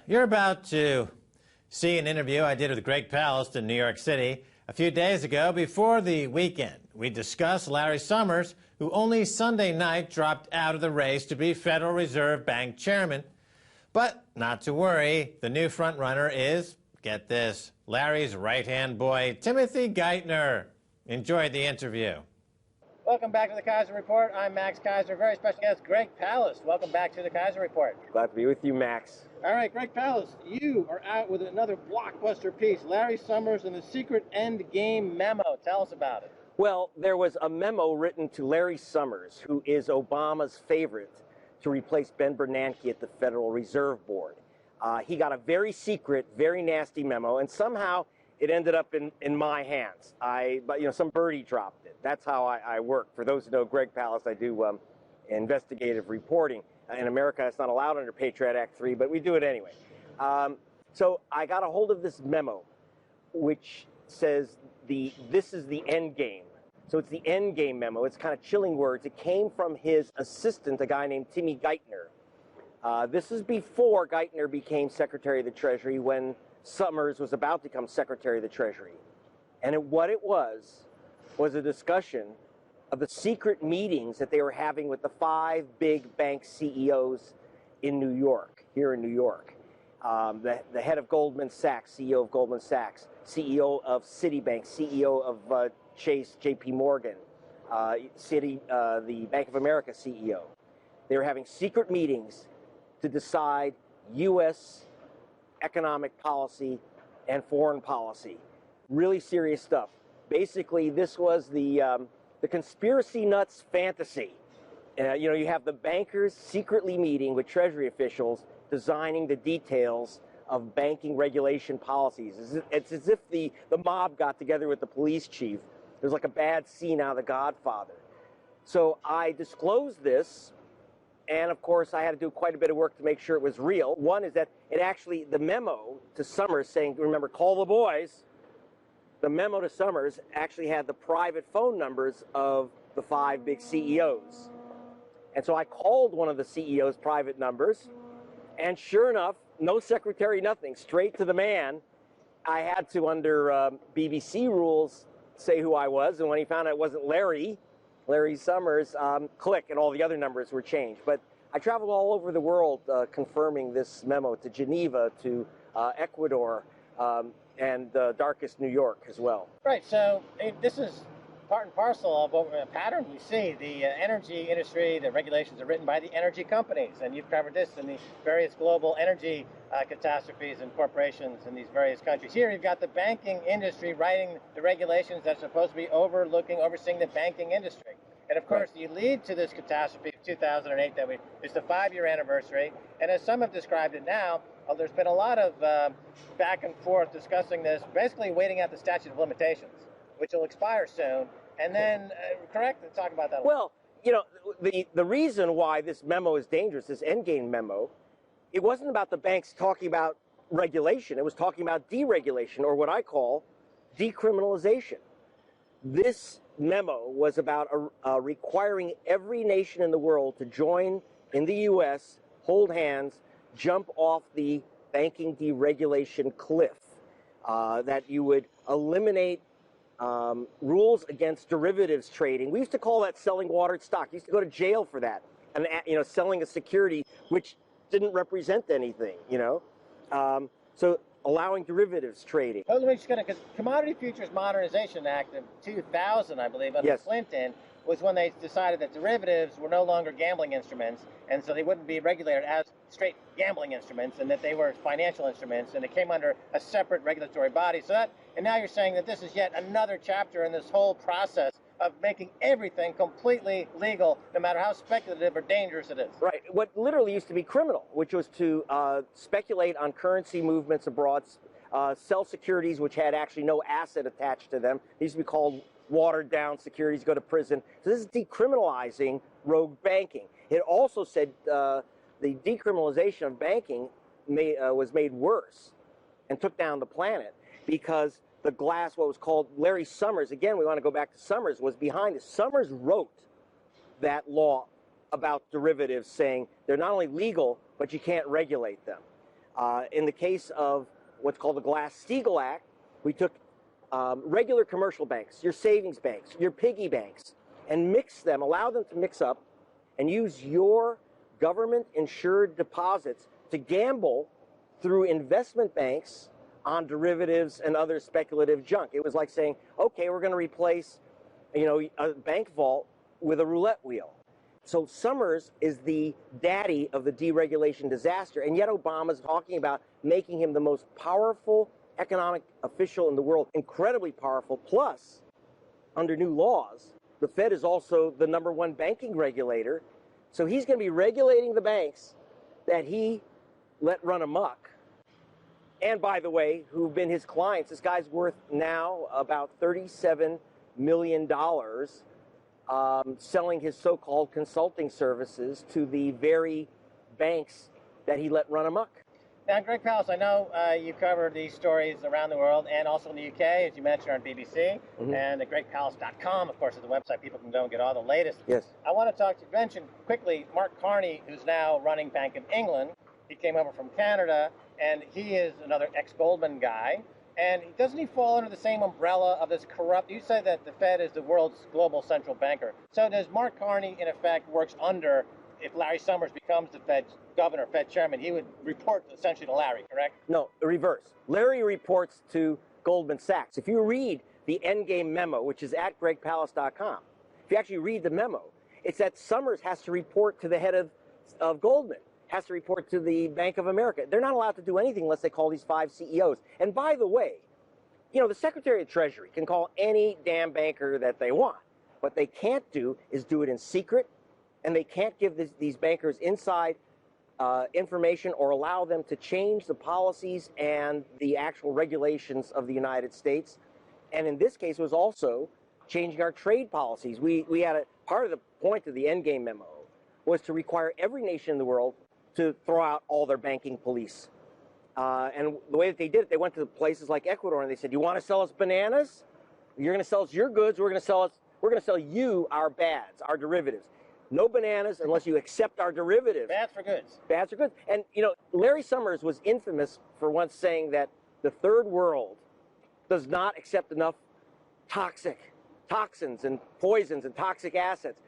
You're about to see an interview I did with Greg Palast in New York City a few days ago before the weekend. We discussed Larry Summers, who only Sunday night dropped out of the race to be Federal Reserve Bank chairman. But not to worry, the new frontrunner is, get this, Larry's right-hand boy, Timothy Geithner. Enjoyed the interview. Welcome back to the Kaiser Report. I'm Max Kaiser. Very special guest, Greg Palast. Welcome back to the Kaiser Report. Glad to be with you, Max. All right, Greg Palast, you are out with another blockbuster piece, Larry Summers and the Secret End Game Memo. Tell us about it. Well, there was a memo written to Larry Summers, who is Obama's favorite, to replace Ben Bernanke at the Federal Reserve Board. He got a very secret, very nasty memo, and somehow it ended up in my hands. But some birdie dropped it. That's how I work. For those who know Greg Palast, I do investigative reporting. In America, it's not allowed under Patriot Act 3, but we do it anyway. So I got a hold of this memo, which says this is the end game. So it's the end game memo. It's kind of chilling words. It came from his assistant, a guy named Timmy Geithner. This is before Geithner became Secretary of the Treasury, when Summers was about to become Secretary of the Treasury. And what it was a discussion of the secret meetings that they were having with the 5 big bank CEOs in New York, here in New York. The head of Goldman Sachs, CEO of Goldman Sachs, CEO of Citibank, CEO of Chase, JP Morgan, the Bank of America CEO. They were having secret meetings to decide U.S. economic policy and foreign policy. Really serious stuff. Basically, this was the conspiracy nuts fantasy. You have the bankers secretly meeting with Treasury officials, designing the details of banking regulation policies. It's as if the mob got together with the police chief. It was like a bad scene out of The Godfather. So I disclosed this, and of course I had to do quite a bit of work to make sure it was real. One is that the memo to Summers saying, remember, call the boys, the memo to Summers actually had the private phone numbers of the 5 big CEOs. And so I called one of the CEOs' private numbers, and sure enough, no secretary, nothing, straight to the man. I had to, under BBC rules, say who I was, and when he found out it wasn't Larry Summers, click, and all the other numbers were changed. But I traveled all over the world confirming this memo, to Geneva, to Ecuador, and darkest New York as well. Right, so this is part and parcel of a pattern we see. The energy industry, the regulations are written by the energy companies, and you've covered this in the various global energy catastrophes and corporations in these various countries. Here you've got the banking industry writing the regulations that's supposed to be overseeing the banking industry. And of course, you lead to this catastrophe of 2008 it's the 5-year anniversary, and as some have described it now, there's been a lot of back and forth discussing this, basically waiting out the statute of limitations, which will expire soon, and then, correct? Talk about that. Well, the reason why this memo is dangerous, this endgame memo, it wasn't about the banks talking about regulation. It was talking about deregulation, or what I call decriminalization. This memo was about requiring every nation in the world to join in the U.S., hold hands, jump off the banking deregulation cliff, that you would eliminate rules against derivatives trading. We used to call that selling watered stock. You used to go to jail for that, and selling a security which didn't represent anything. So allowing derivatives trading. Well, let me just because Commodity Futures Modernization Act of 2000, I believe, under Clinton, was when they decided that derivatives were no longer gambling instruments, and so they wouldn't be regulated as straight gambling instruments, and that they were financial instruments, and it came under a separate regulatory body. And now you're saying that this is yet another chapter in this whole process of making everything completely legal, no matter how speculative or dangerous it is. Right. What literally used to be criminal, which was to speculate on currency movements abroad, sell securities which had actually no asset attached to them. These used to be called watered down securities, go to prison. So this is decriminalizing rogue banking. It also said the decriminalization of banking was made worse and took down the planet because the glass, what was called Larry Summers, again, we want to go back to Summers, was behind it. Summers wrote that law about derivatives saying they're not only legal, but you can't regulate them. In the case of what's called the Glass-Steagall Act, we took regular commercial banks, your savings banks, your piggy banks, and mix them, allow them to mix up and use your government-insured deposits to gamble through investment banks on derivatives and other speculative junk. It was like saying, okay, we're going to replace, a bank vault with a roulette wheel. So Summers is the daddy of the deregulation disaster, and yet Obama's talking about making him the most powerful economic official in the world, incredibly powerful. Plus, under new laws, the Fed is also the #1 banking regulator. So he's going to be regulating the banks that he let run amok. And by the way, who've been his clients. This guy's worth now about $37 million selling his so-called consulting services to the very banks that he let run amok. Now, Greg Palast, I know you cover these stories around the world and also in the UK, as you mentioned, on BBC. Mm-hmm. And at gregpalast.com, of course, is the website. People can go and get all the latest. Yes. I want to talk to you, mention quickly, Mark Carney, who's now running Bank of England. He came over from Canada, and he is another ex-Goldman guy. And doesn't he fall under the same umbrella of this corrupt? You said that the Fed is the world's global central banker. So does Mark Carney, in effect, works under, if Larry Summers becomes the Fed governor, Fed chairman, he would report essentially to Larry, correct? No, reverse. Larry reports to Goldman Sachs. If you read the Endgame memo, which is at gregpalast.com, if you actually read the memo, it's that Summers has to report to the head of Goldman, has to report to the Bank of America. They're not allowed to do anything unless they call these 5 CEOs. And by the way, the Secretary of Treasury can call any damn banker that they want. What they can't do is do it in secret, and they can't give these bankers inside information or allow them to change the policies and the actual regulations of the United States. And in this case, it was also changing our trade policies. We had part of the point of the Endgame memo was to require every nation in the world to throw out all their banking police. And the way that they did it, they went to places like Ecuador and they said, "You want to sell us bananas? You're going to sell us your goods. We're going to sell you our bads, our derivatives. No bananas unless you accept our derivatives." Bads for goods. Bads for goods. And Larry Summers was infamous for once saying that the third world does not accept enough toxins and poisons and toxic assets.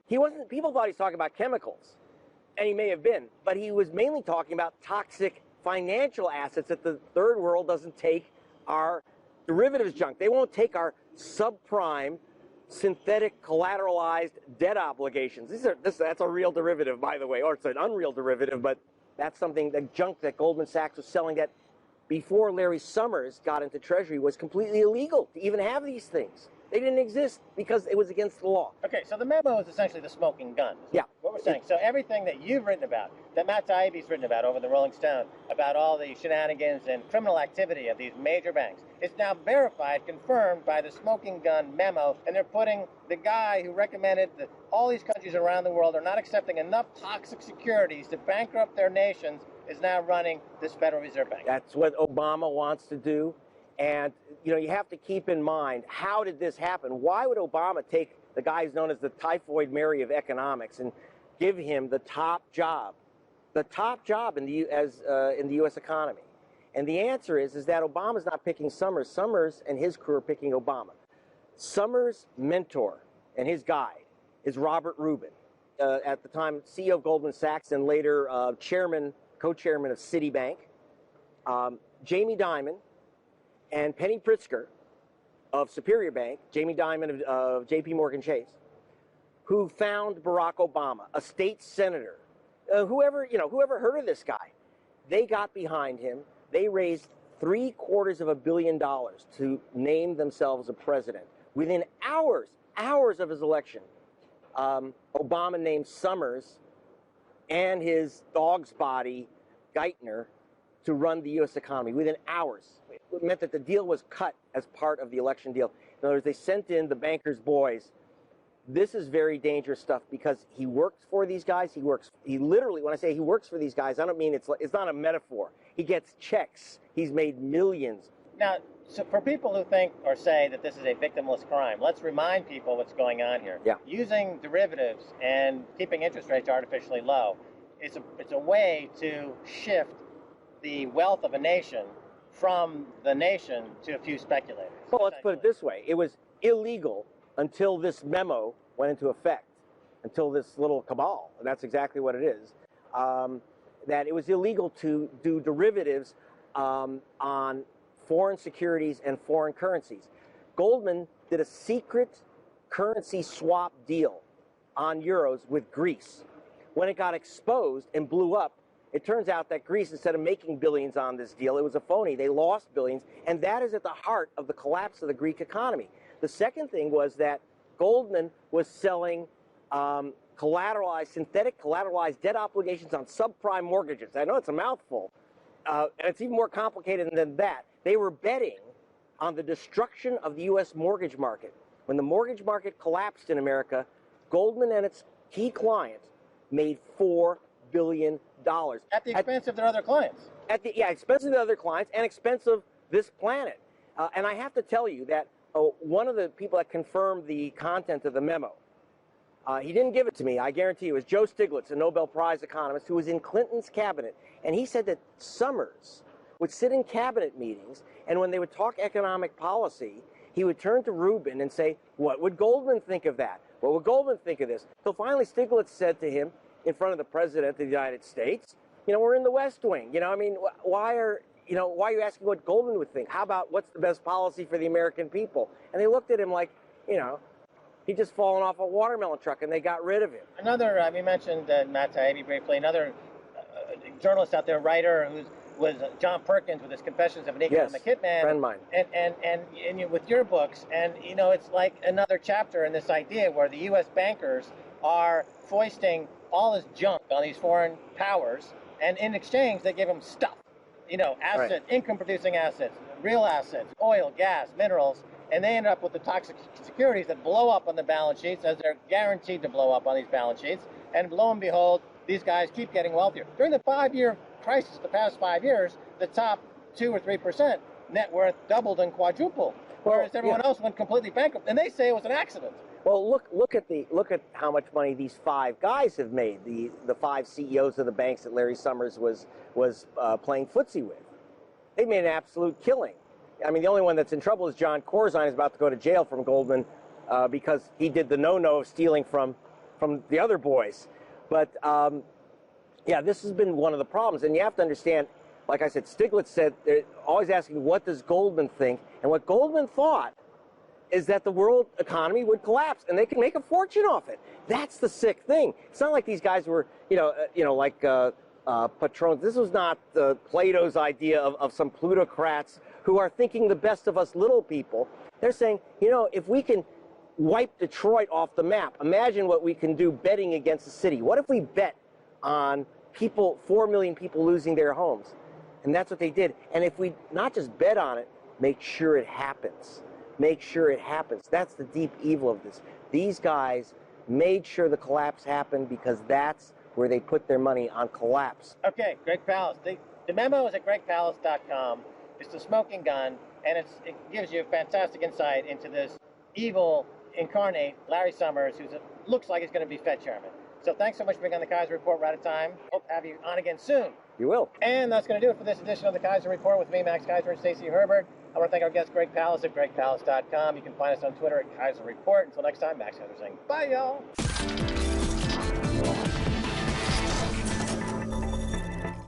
People thought he was talking about chemicals. And he may have been, but he was mainly talking about toxic financial assets that the third world doesn't take our derivatives junk. They won't take our subprime, synthetic, collateralized debt obligations. That's a real derivative, by the way, or it's an unreal derivative, but that's something, the junk that Goldman Sachs was selling that before Larry Summers got into Treasury was completely illegal to even have these things. They didn't exist because it was against the law. Okay, so the memo is essentially the smoking gun. Yeah. What we're saying. So everything that you've written about, that Matt Taibbi's written about over the Rolling Stone, about all the shenanigans and criminal activity of these major banks, it's now verified, confirmed by the smoking gun memo, and they're putting the guy who recommended that all these countries around the world are not accepting enough toxic securities to bankrupt their nations is now running this Federal Reserve Bank. That's what Obama wants to do. And, you have to keep in mind, how did this happen? Why would Obama take the guy who's known as the typhoid Mary of economics and give him the top job in the U.S. economy? And the answer is that Obama's not picking Summers. Summers and his crew are picking Obama. Summers' mentor and his guide is Robert Rubin, at the time CEO of Goldman Sachs and later co-chairman of Citibank, Jamie Dimon, and Penny Pritzker of Superior Bank, Jamie Dimon of J.P. Morgan Chase, who found Barack Obama, a state senator. Whoever heard of this guy? They got behind him. They raised $750 million to name themselves a president. Within hours of his election, Obama named Summers and his dog's body, Geithner, to run the U.S. economy within hours. It meant that the deal was cut as part of the election deal. In other words, they sent in the bankers' boys. This is very dangerous stuff because he works for these guys. He literally, when I say he works for these guys, I don't mean it's not a metaphor. He gets checks. He's made millions. Now, so for people who think or say that this is a victimless crime, let's remind people what's going on here. Yeah. Using derivatives and keeping interest rates artificially low, it's a way to shift the wealth of a nation from the nation to a few speculators. Well, let's put it this way. It was illegal until this memo went into effect, until this little cabal, and that's exactly what it is, that it was illegal to do derivatives on foreign securities and foreign currencies. Goldman did a secret currency swap deal on euros with Greece. When it got exposed and blew up, it turns out that Greece, instead of making billions on this deal, it was a phony. They lost billions, and that is at the heart of the collapse of the Greek economy. The second thing was that Goldman was selling synthetic collateralized debt obligations on subprime mortgages. I know it's a mouthful, and it's even more complicated than that. They were betting on the destruction of the U.S. mortgage market. When the mortgage market collapsed in America, Goldman and its key clients made $4 billion. At the expense of their other clients. Expense of the other clients and expense of this planet. And I have to tell you that one of the people that confirmed the content of the memo, he didn't give it to me, I guarantee you, it was Joe Stiglitz, a Nobel Prize economist who was in Clinton's cabinet. And he said that Summers would sit in cabinet meetings, and when they would talk economic policy, he would turn to Rubin and say, what would Goldman think of that? What would Goldman think of this? So finally Stiglitz said to him in front of the President of the United States, we're in the West Wing. Why are you asking what Goldman would think? How about what's the best policy for the American people? And they looked at him like, he'd just fallen off a watermelon truck, and they got rid of him. Another, we mentioned Matt Taibbi briefly, another journalist out there, writer, was John Perkins with his Confessions of an Economic Hitman. Friend of mine. And with your books, and it's like another chapter in this idea where the U.S. bankers are foisting all this junk on these foreign powers, and in exchange they give them stuff, income-producing assets, real assets, oil, gas, minerals, and they end up with the toxic securities that blow up on the balance sheets, as they're guaranteed to blow up on these balance sheets, and lo and behold, these guys keep getting wealthier. During the 5-year crisis, the past 5 years, the top 2 or 3% net worth doubled and quadrupled, whereas everyone else went completely bankrupt, and they say it was an accident. Well, look at how much money these 5 guys have made. The 5 CEOs of the banks that Larry Summers was playing footsie with. They made an absolute killing. I mean, the only one that's in trouble is John Corzine, is about to go to jail from Goldman because he did the no-no of stealing from the other boys. But this has been one of the problems, and you have to understand. Like I said, Stiglitz said they're always asking, what does Goldman think? And what Goldman thought is that the world economy would collapse and they could make a fortune off it. That's the sick thing. It's not like these guys were, like patrons. This was not Plato's idea of some plutocrats who are thinking the best of us little people. They're saying, if we can wipe Detroit off the map, imagine what we can do betting against the city. What if we bet on 4 million people losing their homes? And that's what they did. And if we not just bet on it, make sure it happens. Make sure it happens. That's the deep evil of this. These guys made sure the collapse happened because that's where they put their money, on collapse. Okay, Greg Palast. The memo is at gregpalast.com. It's the smoking gun, and it gives you a fantastic insight into this evil incarnate Larry Summers, who looks like he's going to be Fed chairman. So thanks so much for being on the Kaiser Report. We're out of time. Hope to have you on again soon. You will. And that's going to do it for this edition of the Kaiser Report with me, Max Kaiser, and Stacey Herbert. I want to thank our guest, Greg Palast, at gregpalast.com. You can find us on Twitter at Kaiser Report. Until next time, Max Kaiser saying bye, y'all.